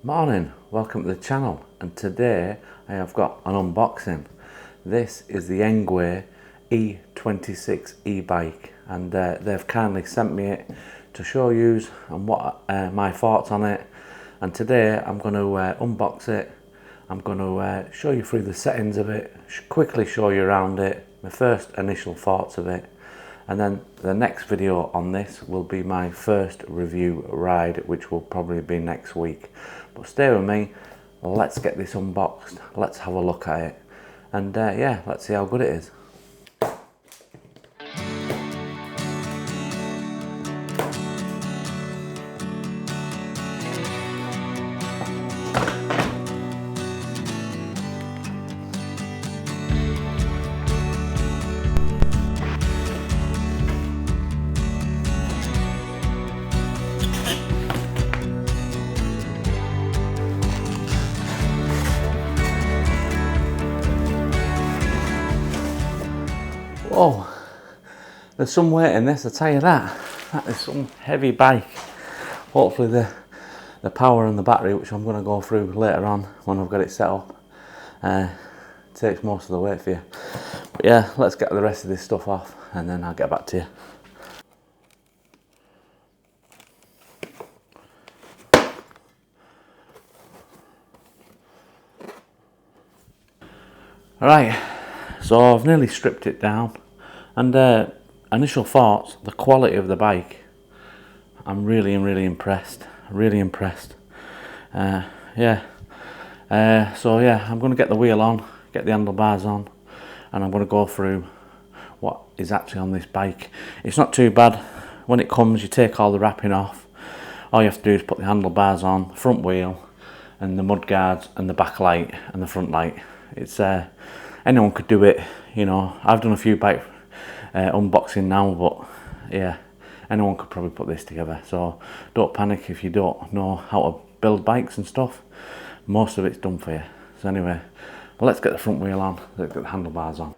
Morning, welcome to the channel, and today I have got an unboxing. This is the Engwe E26 E-bike, and they've kindly sent me it to show you and what my thoughts on it. And today I'm going to unbox it. I'm going to show you through the settings of it, quickly show you around it, my first initial thoughts of it, and then the next video on this will be my first review ride, which will probably be next week. But stay with me, let's get this unboxed, let's have a look at it, and yeah, let's see how good it is. Whoa, there's some weight in this, I tell you that. That is some heavy bike. Hopefully the power and the battery, which I'm going to go through later on when I've got it set up, takes most of the weight for you. But yeah, let's get the rest of this stuff off and then I'll get back to you. Right, so I've nearly stripped it down, and initial thoughts, the quality of the bike, I'm really impressed, really impressed. So yeah, I'm going to get the wheel on, get the handlebars on, and I'm going to go through what is actually on this bike. It's not too bad. When it comes, you take all the wrapping off. All you have to do is put the handlebars on, the front wheel, and the mud guards, and the back light, and the front light. It's anyone could do it, you know. I've done a few bike unboxing now, but yeah, anyone could probably put this together. So don't panic if you don't know how to build bikes and stuff. Most of it's done for you. So anyway, let's get the front wheel on, let's get the handlebars on.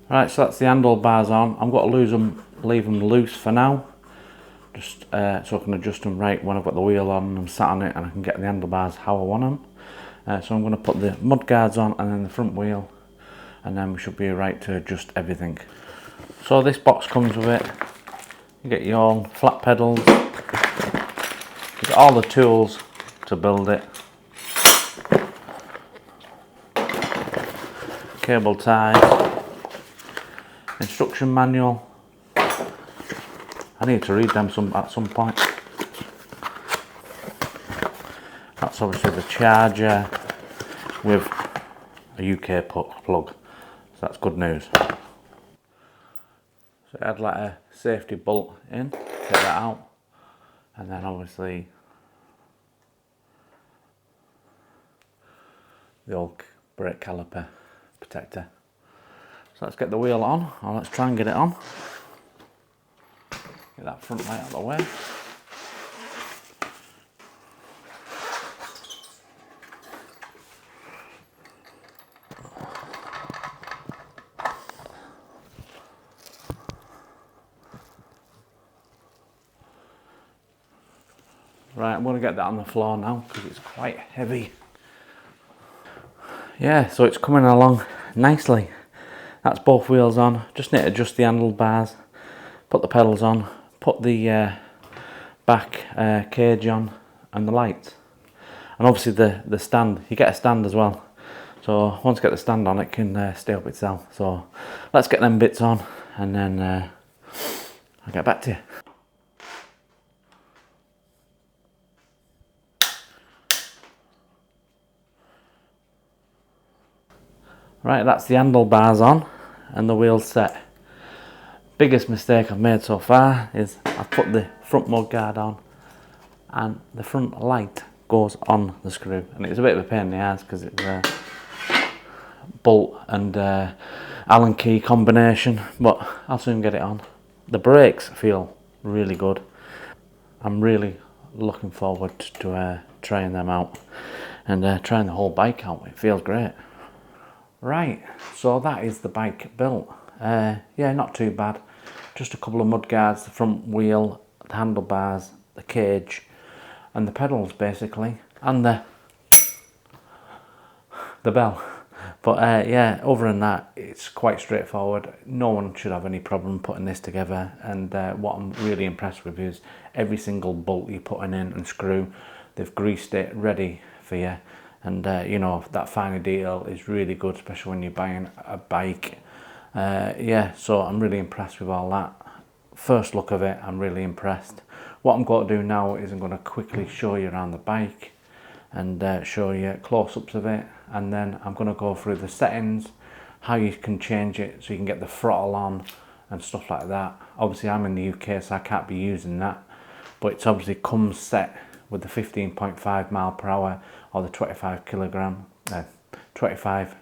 Right, so that's the handlebars on. I'm going to leave them loose for now, just so I can adjust them right when I've got the wheel on and I'm sat on it, and I can get the handlebars how I want them. So I'm going to put the mud guards on and then the front wheel, and then we should be right to adjust everything. So this box comes with it. You get your flat pedals, you get all the tools to build it, cable ties, instruction manual. I need to read them at some point. That's obviously the charger with a UK plug, so that's good news. So I had like a safety bolt in, take that out, and then obviously the old brake caliper protector. So let's get the wheel on, or let's try and get it on. Get that front light out of the way. Right, I'm going to get that on the floor now because it's quite heavy. Yeah, so it's coming along nicely. That's both wheels on. Just need to adjust the handlebars, put the pedals on, put the back cage on, and the lights. And obviously the stand, you get a stand as well. So once you get the stand on, it can stay up itself. So let's get them bits on, and then I'll get back to you. Right, that's the handlebars on and the wheels set. Biggest mistake I've made so far is I've put the front mud guard on and the front light goes on the screw, and it's a bit of a pain in the ass because it's a bolt and Allen key combination, but I'll soon get it on. The brakes feel really good. I'm really looking forward to trying them out and trying the whole bike out. It feels great. Right, so that is the bike built. Yeah, not too bad. Just a couple of mud guards, the front wheel, the handlebars, the cage, and the pedals basically, and the bell. But yeah, other than that, it's quite straightforward. No one should have any problem putting this together. And what I'm really impressed with is every single bolt you're putting in and screw, they've greased it ready for you. And you know, that finer detail is really good, especially when you're buying a bike. Yeah, so I'm really impressed with all that. First look of it, I'm really impressed. What I'm going to do now is I'm going to quickly show you around the bike and show you close-ups of it, and then I'm going to go through the settings, how you can change it so you can get the throttle on and stuff like that. Obviously I'm in the UK, so I can't be using that, but it's obviously comes set with the 15.5 mile per hour or the 25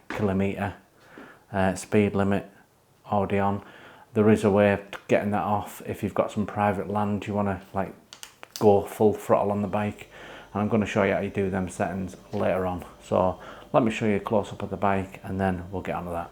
kilometer speed limit already on. There is a way of getting that off if you've got some private land you want to like go full throttle on the bike, and I'm going to show you how you do them settings later on. So let me show you a close up of the bike and then we'll get on to that.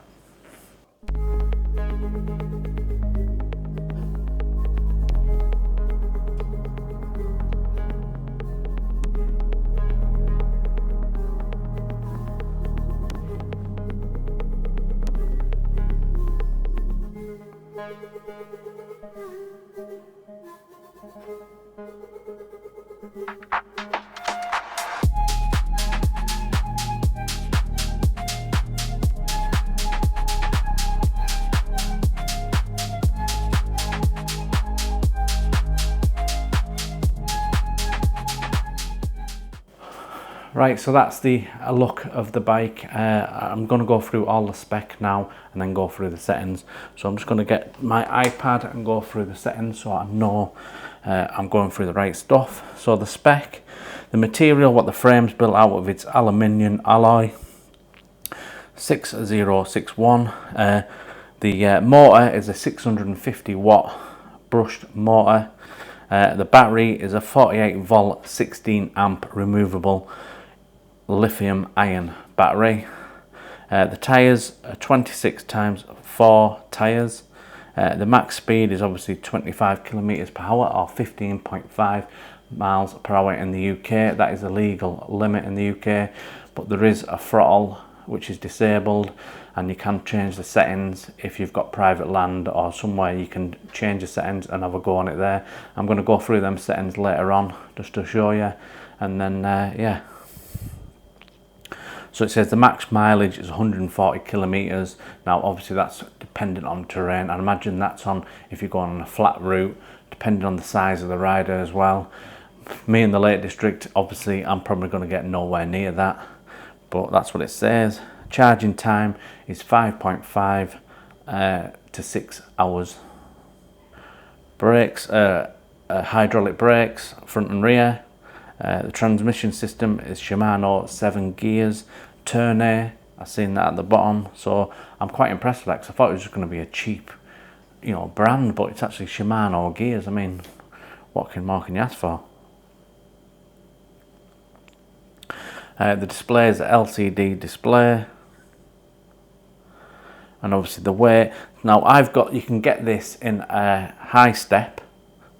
Right, so that's the look of the bike. I'm going to go through all the spec now and then go through the settings. So I'm just going to get my iPad and go through the settings so I know I'm going through the right stuff. So the spec, the material, what the frame's built out of, it's aluminium alloy 6061. The motor is a 650 watt brushed motor. The battery is a 48 volt 16 amp removable lithium ion battery. The tyres are 26 times 4 tyres. The max speed is obviously 25 kilometers per hour or 15.5 miles per hour in the UK. That is a legal limit in the UK, but there is a throttle which is disabled, and you can change the settings if you've got private land or somewhere you can change the settings and have a go on it there. I'm going to go through them settings later on just to show you, and then yeah. So it says the max mileage is 140 kilometers. Now obviously that's dependent on terrain. I imagine that's on if you're going on a flat route, depending on the size of the rider as well. Me in the Lake District, obviously I'm probably going to get nowhere near that, but that's what it says. Charging time is 5.5 to 6 hours. Brakes, hydraulic brakes, front and rear. The transmission system is Shimano 7 gears, Tournai. I've seen that at the bottom, so I'm quite impressed with that because I thought it was just going to be a cheap, you know, brand, but it's actually Shimano gears. I mean, what more can you ask for? The display is an LCD display, and obviously the weight. Now you can get this in a high step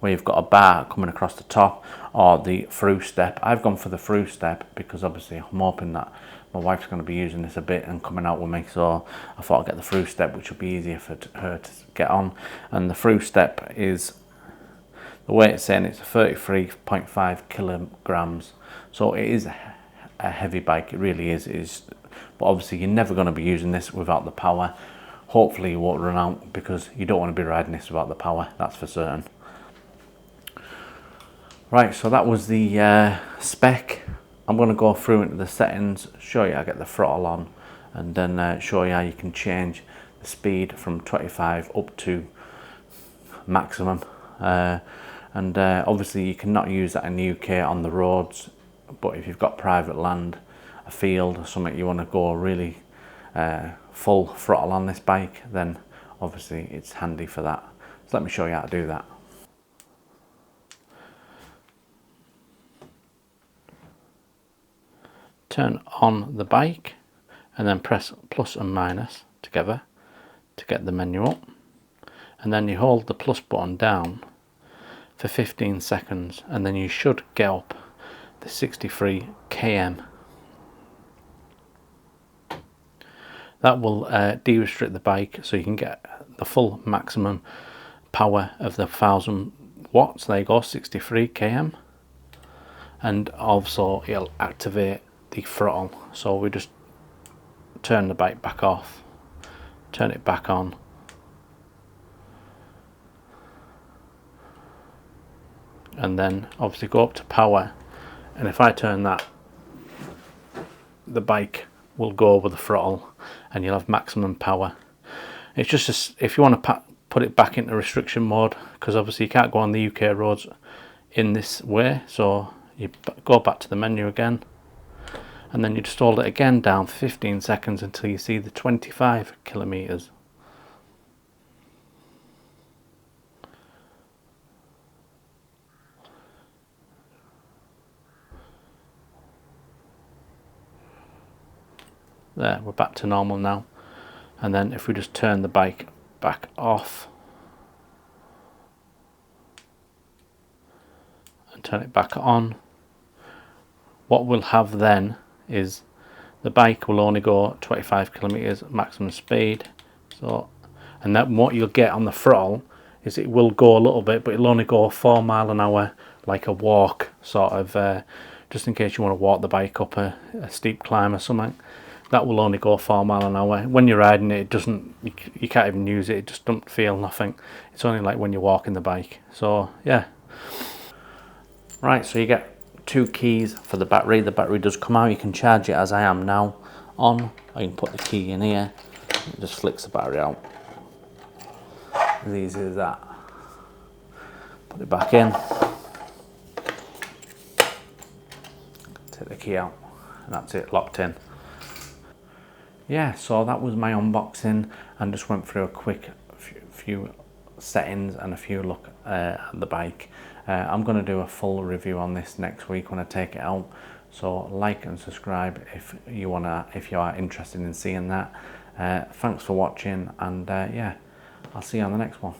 where you've got a bar coming across the top, or the through step. I've gone for the through step because obviously I'm hoping that my wife's going to be using this a bit and coming out with me, so I thought I'd get the through step, which would be easier for her to get on. And the through step is, the way it's saying, it's 33.5 kilograms, so it is a heavy bike. It really is. But obviously you're never going to be using this without the power. Hopefully you won't run out, because you don't want to be riding this without the power, that's for certain. Right, so that was the spec. I'm going to go through into the settings, show you how to get the throttle on, and then show you how you can change the speed from 25 up to maximum. And obviously you cannot use that in the UK on the roads, but if you've got private land, a field or something, you want to go really full throttle on this bike, then obviously it's handy for that. So let me show you how to do that. Turn on the bike, and then press plus and minus together to get the menu up, and then you hold the plus button down for 15 seconds, and then you should get up the 63 km. That will de-restrict the bike so you can get the full maximum power of the 1000 watts. There you go, 63 km. And also it'll activate the throttle. So we just turn the bike back off, turn it back on, and then obviously go up to power, and if I turn that, the bike will go over the throttle and you'll have maximum power. It's just if you want to put it back into restriction mode, because obviously you can't go on the UK roads in this way, so you go back to the menu again, and then you just hold it again down for 15 seconds until you see the 25 kilometers. There, we're back to normal now. And then if we just turn the bike back off and turn it back on, what we'll have then is the bike will only go 25 kilometers maximum speed. So, and then what you'll get on the throttle is it will go a little bit, but it'll only go 4 miles an hour, like a walk sort of, just in case you want to walk the bike up a steep climb or something. That will only go 4 miles an hour. When you're riding it, it doesn't, you can't even use it, it just don't feel nothing. It's only like when you're walking the bike. So yeah. Right, so you get 2 keys for the battery. The battery does come out. You can charge it as I am now on, or you can put the key in here. It just flicks the battery out. As easy as that. Put it back in. Take the key out, and that's it, locked in. Yeah, so that was my unboxing, and just went through a quick few settings and a few look at the bike. I'm going to do a full review on this next week when I take it out, so like and subscribe if you are interested in seeing that. Thanks for watching, and yeah, I'll see you on the next one.